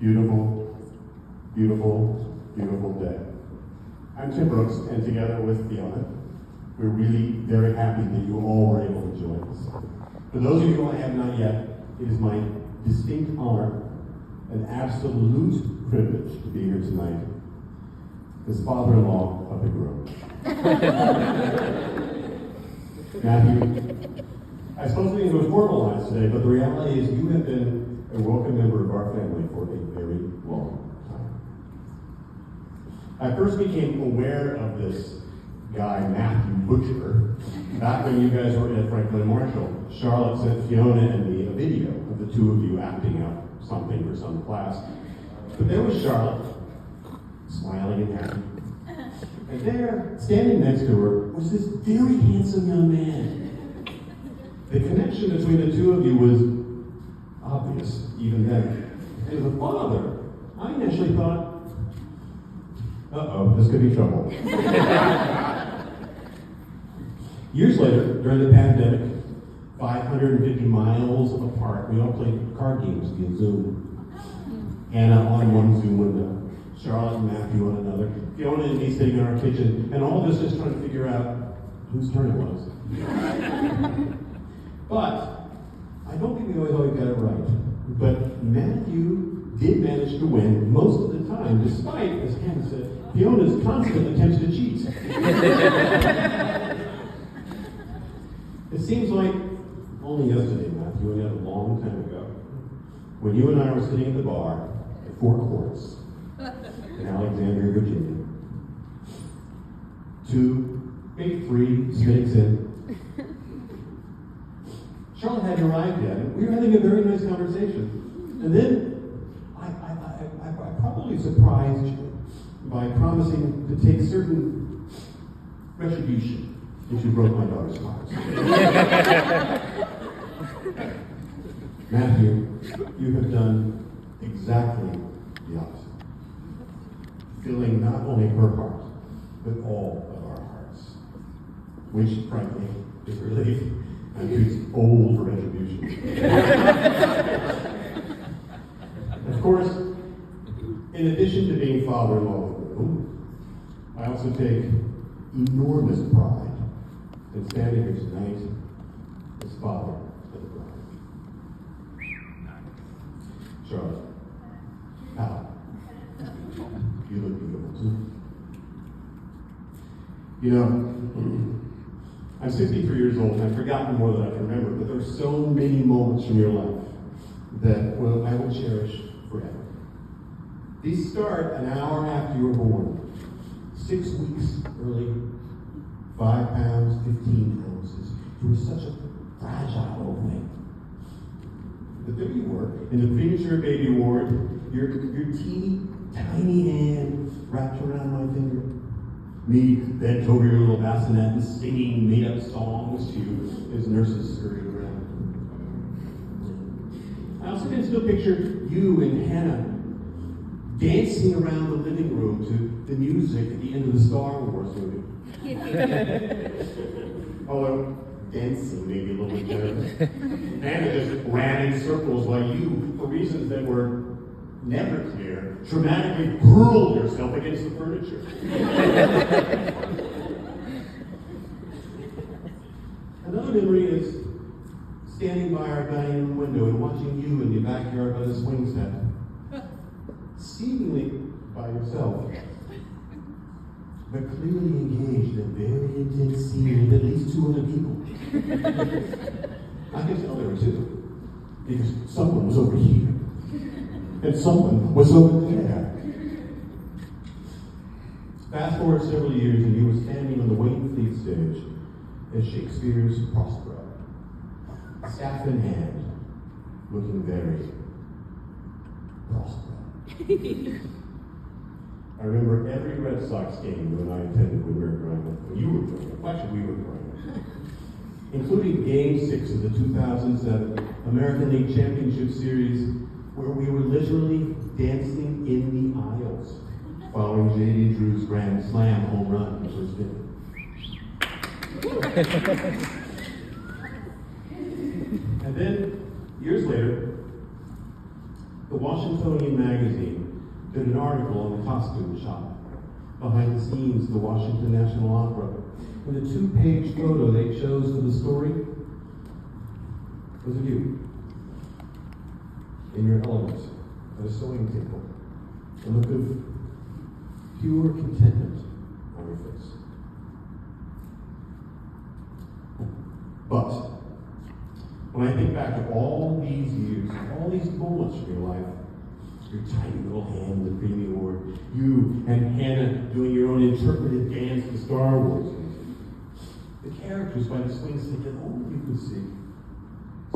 Beautiful, beautiful, beautiful day. I'm Tim Brooks, and together with Fiona, we're really very happy that you all were able to join us. For those of you who I have not yet, it is my distinct honor and absolute privilege to be here tonight as father-in-law of the groom. Matthew, I suppose things were formalized today, but the reality is you have been a welcome member of our family for a very long time. I first became aware of this guy, Matthew Butcher, back when you guys were at Franklin Marshall. Charlotte sent Fiona and me a video of the two of you acting out something for some class. But there was Charlotte, smiling and happy. And there, standing next to her, was this very handsome young man. The connection between the two of you was obvious, even then. As a father, I initially thought, uh-oh, this could be trouble. Years later, during the pandemic, 550 miles apart, we all played card games via Zoom. Anna on one Zoom window, Charlotte and Matthew on another, Fiona and me sitting in our kitchen, and all of us just trying to figure out whose turn it was. But I don't think we always got it right. But Matthew did manage to win most of the time, despite, as Hannah said, Fiona's constant attempts to cheat. It seems like only yesterday, Matthew, and yet a long time ago, when you and I were sitting at the bar at Four Courts in Alexandria, Virginia, maybe 3 minutes in, Charlotte hadn't arrived yet, and we were having a very nice conversation. And then I probably surprised you by promising to take certain retribution if you broke my daughter's heart. Matthew, you have done exactly the opposite. Filling not only her heart, but all of our hearts. Which, frankly, is a relief. I'm too old for retribution. Of course, in addition to being father-in-law of the groom, I also take enormous pride in standing here tonight as father of the bride. Charlotte, Al, you look beautiful too. You know, I'm 63 years old and I've forgotten more than I can remember, but there are so many moments from your life that, well, I will cherish forever. These start an hour after you were born, 6 weeks early, 5 pounds, 15 ounces. You were such a fragile little thing. But there you were, in the premature baby ward, your teeny, tiny hand wrapped around my finger. Me bent over your little bassinet and singing made-up songs to you as nurses scurried around. I also can still picture you and Hannah dancing around the living room to the music at the end of the Star Wars movie. Although dancing may be a little bit better. Hannah just ran in circles while you, for reasons that were never clear, dramatically hurled yourself against the furniture. Another memory is standing by our dining room window and watching you in the backyard by the swing set. Seemingly by yourself, but clearly engaged in a very intense scene with at least 2 other people. I can tell there were 2, because someone was over here. And someone was over there. Fast forward several years, and you were standing on the Waynfleet stage as Shakespeare's Prospero, staff in hand, looking very Prospero. I remember every Red Sox game you and I attended when we were growing up, when you were growing up, actually we were growing up, including Game 6 of the 2007 American League Championship Series, where we were literally dancing in the aisles following J.D. Drew's grand slam home run in the first inning. And then, years later, The Washingtonian magazine did an article on the costume shop. Behind the scenes, the Washington National Opera. And the 2-page photo they chose for the story was of you. In your element, at a sewing table. A look of pure contentment on your face. But when I think back to all these years, all these moments of your life, your tiny little hand in the Creamy Award, you and Hannah doing your own interpretive dance to Star Wars, the characters by the swing set that only you could see,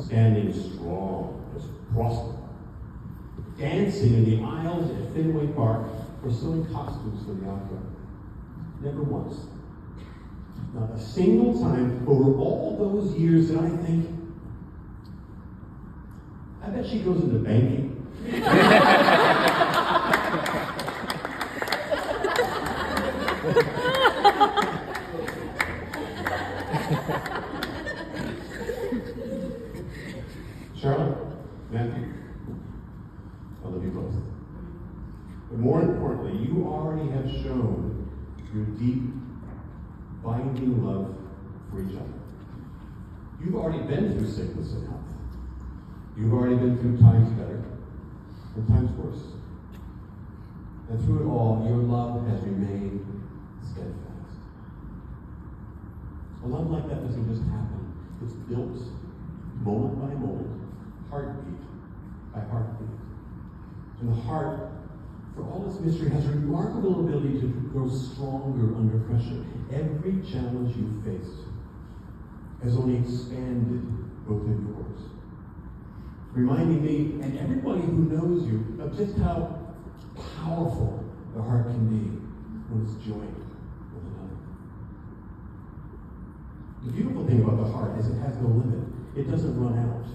standing strong as prosper, dancing in the aisles at Fenway Park, or sewing costumes for the opera. Never once. Not a single time over all those years that I think, I bet she goes into banking. Charlotte, Matthew, I love you both. But more importantly, you already have shown your deep, binding love for each other. You've already been through sickness and health. You've already been through times better and times worse. And through it all, your love has remained steadfast. A love like that doesn't just happen. It's built moment by moment, heartbeat by heartbeat. And the heart, for all its mystery, has a remarkable ability to grow stronger under pressure. Every challenge you faced has only expanded both of yours, reminding me and everybody who knows you of just how powerful the heart can be when it's joined with another. The beautiful thing about the heart is it has no limit. It doesn't run out.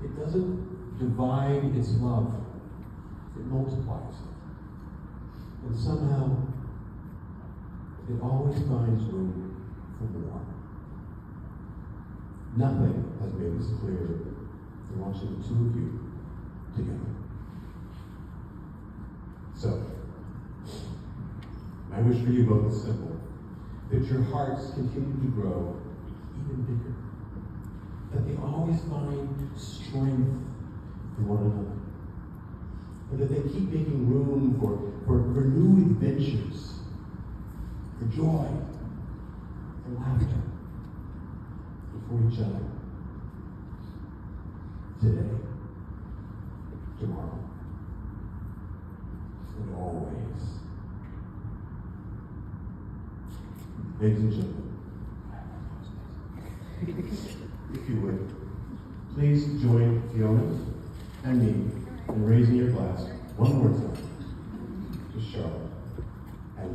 It doesn't divide its love. It multiplies. And somehow, it always finds room for more. Nothing has made this clearer than watching the two of you together. So, my wish for you both is simple. That your hearts continue to grow even bigger. That they always find strength in one another. And that they keep making room for new adventures, for joy, for laughter, and for each other. Today, tomorrow, and always. Ladies and gentlemen, if you would, please join Fiona and me in raising your glass one more time to Charlotte and